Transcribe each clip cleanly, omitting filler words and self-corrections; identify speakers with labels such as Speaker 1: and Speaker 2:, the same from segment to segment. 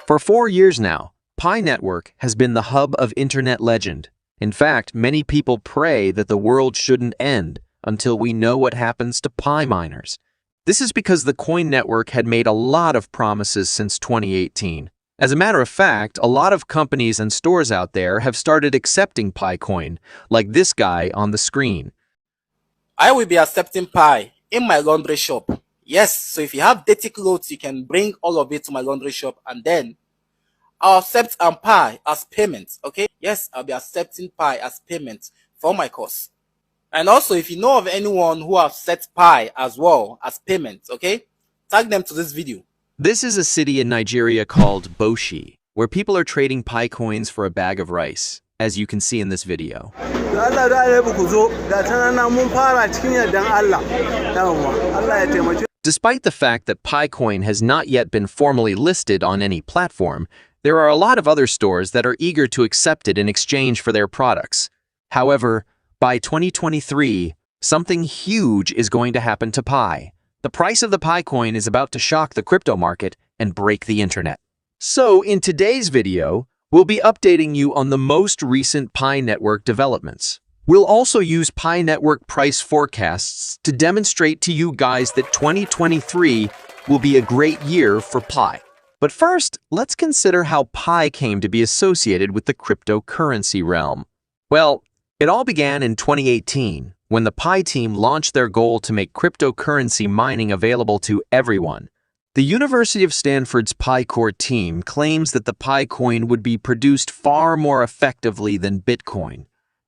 Speaker 1: For 4 years now, Pi Network has been the hub of internet legend. In fact, many people pray that the world shouldn't end until we know what happens to Pi miners. This is because the coin network had made a lot of promises since 2018. As a matter of fact, a lot of companies and stores out there have started accepting Pi coin, like this guy on the screen.
Speaker 2: I will be accepting Pi in my laundry shop. Yes, so if you have dirty clothes, you can bring all of it to my laundry shop and then I'll accept Pi as payment, okay? Yes, I'll be accepting Pi as payment for my course. And also, if you know of anyone who have set Pi as well as payment, okay? Tag them to this video.
Speaker 1: This is a city in Nigeria called Boshi, where people are trading Pi coins for a bag of rice, as you can see in this video. Despite the fact that Pi coin has not yet been formally listed on any platform, there are a lot of other stores that are eager to accept it in exchange for their products. However, by 2023, something huge is going to happen to Pi. The price of the Pi coin is about to shock the crypto market and break the internet. So, in today's video, we'll be updating you on the most recent Pi network developments. We'll also use Pi network price forecasts to demonstrate to you guys that 2023 will be a great year for Pi. But first, let's consider how Pi came to be associated with the cryptocurrency realm. Well, it all began in 2018, when the Pi team launched their goal to make cryptocurrency mining available to everyone. The University of Stanford's Pi Core team claims that the Pi coin would be produced far more effectively than Bitcoin.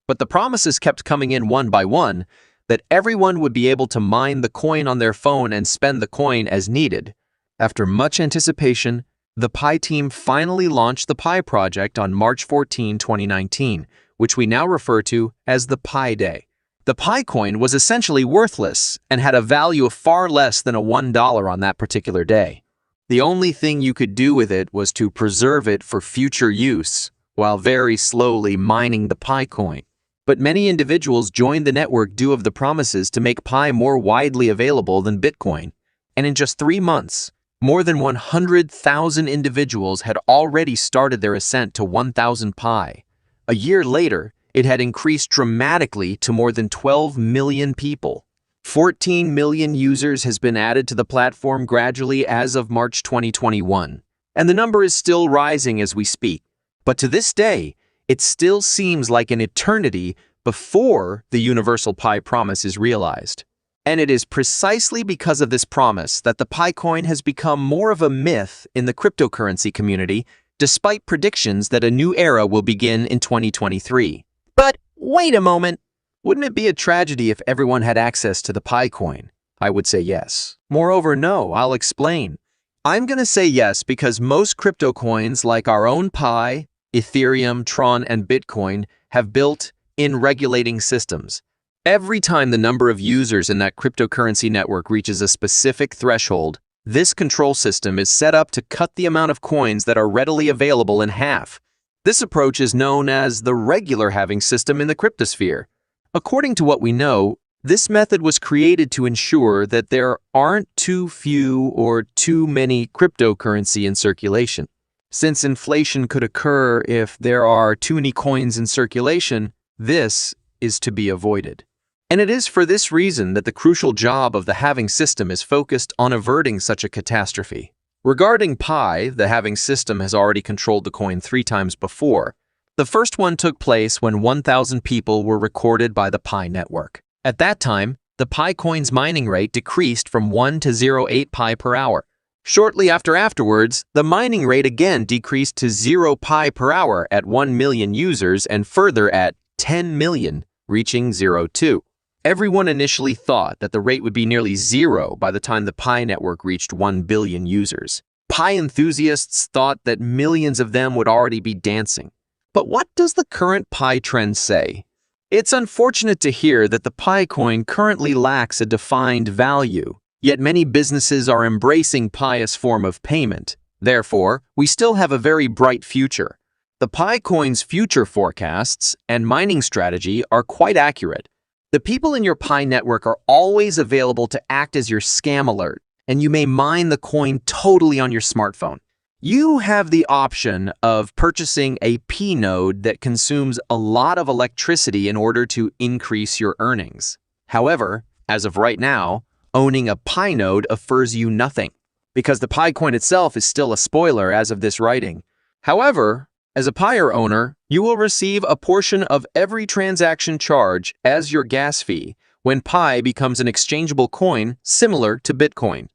Speaker 1: But the promises kept coming in one by one, that everyone would be able to mine the coin on their phone and spend the coin as needed. After much anticipation, the Pi team finally launched the Pi project on March 14, 2019, which we now refer to as the Pi Day. The Pi coin was essentially worthless and had a value of far less than $1 on that particular day. The only thing you could do with it was to preserve it for future use, while very slowly mining the Pi coin. But many individuals joined the network due of the promises to make Pi more widely available than Bitcoin. And in just 3 months, more than 100,000 individuals had already started their ascent to 1,000 Pi. A year later, it had increased dramatically to more than 12 million people. 14 million users has been added to the platform gradually as of March 2021, and the number is still rising as we speak. But to this day, it still seems like an eternity before the Universal Pi promise is realized. And it is precisely because of this promise that the Pi coin has become more of a myth in the cryptocurrency community, despite predictions that a new era will begin in 2023. But wait a moment, wouldn't it be a tragedy if everyone had access to the Pi coin? I would say yes. Moreover, no, I'll explain. I'm going to say yes because most crypto coins like our own Pi, Ethereum, Tron, and Bitcoin have built-in regulating systems. Every time the number of users in that cryptocurrency network reaches a specific threshold, this control system is set up to cut the amount of coins that are readily available in half. This approach is known as the regular halving system in the cryptosphere. According to what we know, this method was created to ensure that there aren't too few or too many cryptocurrency in circulation. Since inflation could occur if there are too many coins in circulation, this is to be avoided. And it is for this reason that the crucial job of the halving system is focused on averting such a catastrophe. Regarding Pi, the halving system has already controlled the coin 3 times before. The first one took place when 1,000 people were recorded by the Pi network. At that time, the Pi coin's mining rate decreased from 1 to 0.8 Pi per hour. Shortly afterwards, the mining rate again decreased to 0 Pi per hour at 1 million users and further at 10 million, reaching 0.2. Everyone initially thought that the rate would be nearly 0 by the time the Pi network reached 1 billion users. Pi enthusiasts thought that millions of them would already be dancing. But what does the current Pi trend say? It's unfortunate to hear that the Pi coin currently lacks a defined value, yet many businesses are embracing Pi as form of payment. Therefore, we still have a very bright future. The Pi coin's future forecasts and mining strategy are quite accurate. The people in your Pi network are always available to act as your scam alert, and you may mine the coin totally on your smartphone. You have the option of purchasing a P node that consumes a lot of electricity in order to increase your earnings. However, as of right now, owning a Pi node offers you nothing, because the Pi coin itself is still a spoiler as of this writing. However, as a Pier owner, you will receive a portion of every transaction charge as your gas fee when Pi becomes an exchangeable coin similar to Bitcoin.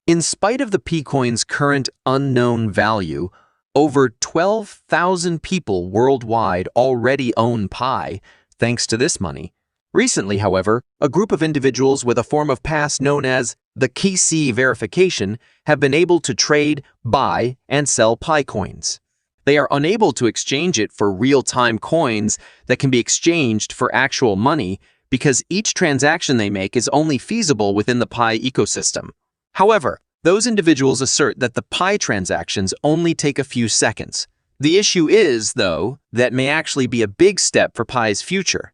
Speaker 1: In spite of the P coin's current unknown value, over 12,000 people worldwide already own Pi thanks to this money. Recently, however, a group of individuals with a form of pass known as the KYC verification have been able to trade, buy, and sell Pi coins. They are unable to exchange it for real-time coins that can be exchanged for actual money because each transaction they make is only feasible within the Pi ecosystem. However, those individuals assert that the Pi transactions only take a few seconds. The issue is, though, that may actually be a big step for Pi's future.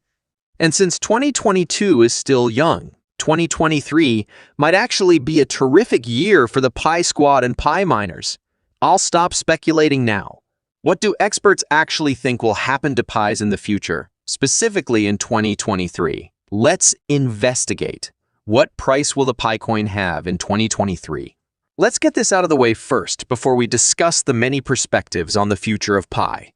Speaker 1: And since 2022 is still young, 2023 might actually be a terrific year for the Pi squad and Pi miners. I'll stop speculating now. What do experts actually think will happen to Pis in the future, specifically in 2023? Let's investigate. What price will the Pi coin have in 2023? Let's get this out of the way first before we discuss the many perspectives on the future of Pi.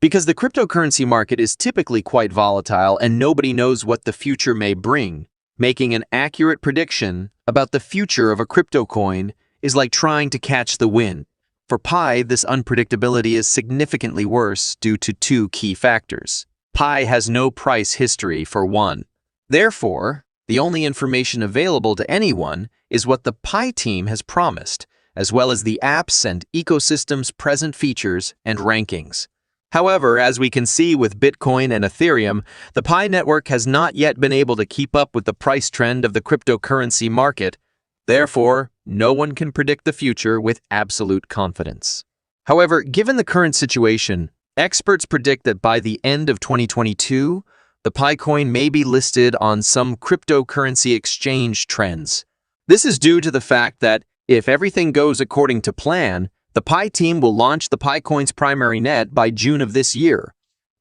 Speaker 1: Because the cryptocurrency market is typically quite volatile and nobody knows what the future may bring, making an accurate prediction about the future of a crypto coin is like trying to catch the wind. For Pi, this unpredictability is significantly worse due to two key factors. Pi has no price history, for one. Therefore, the only information available to anyone is what the Pi team has promised, as well as the app's and ecosystem's present features and rankings. However, as we can see with Bitcoin and Ethereum, the Pi network has not yet been able to keep up with the price trend of the cryptocurrency market. Therefore, no one can predict the future with absolute confidence. However, given the current situation, experts predict that by the end of 2022, the Pi coin may be listed on some cryptocurrency exchange trends. This is due to the fact that if everything goes according to plan, the Pi team will launch the Pi coin's primary net by June of this year.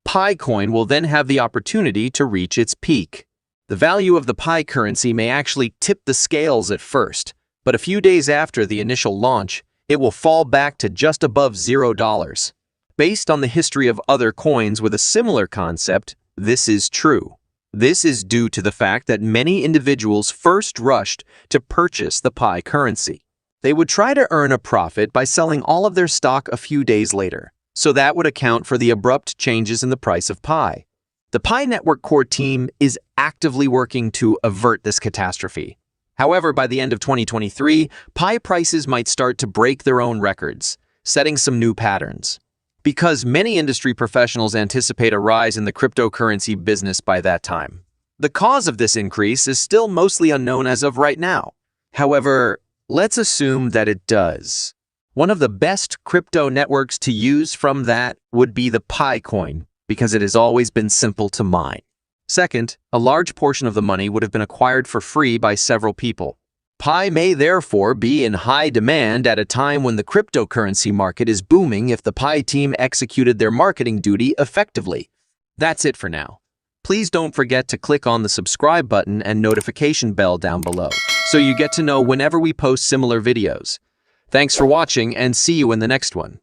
Speaker 1: Pi coin will then have the opportunity to reach its peak. The value of the Pi currency may actually tip the scales at first, but a few days after the initial launch, it will fall back to just above $0. Based on the history of other coins with a similar concept, this is true. This is due to the fact that many individuals first rushed to purchase the Pi currency. They would try to earn a profit by selling all of their stock a few days later, so that would account for the abrupt changes in the price of Pi. The Pi Network core team is actively working to avert this catastrophe. However, by the end of 2023, Pi prices might start to break their own records, setting some new patterns. Because many industry professionals anticipate a rise in the cryptocurrency business by that time. The cause of this increase is still mostly unknown as of right now. However, let's assume that it does. One of the best crypto networks to use from that would be the Pi coin, because it has always been simple to mine. Second, a large portion of the money would have been acquired for free by several people. Pi may therefore be in high demand at a time when the cryptocurrency market is booming if the Pi team executed their marketing duty effectively. That's it for now. Please don't forget to click on the subscribe button and notification bell down below, so you get to know whenever we post similar videos. Thanks for watching and see you in the next one.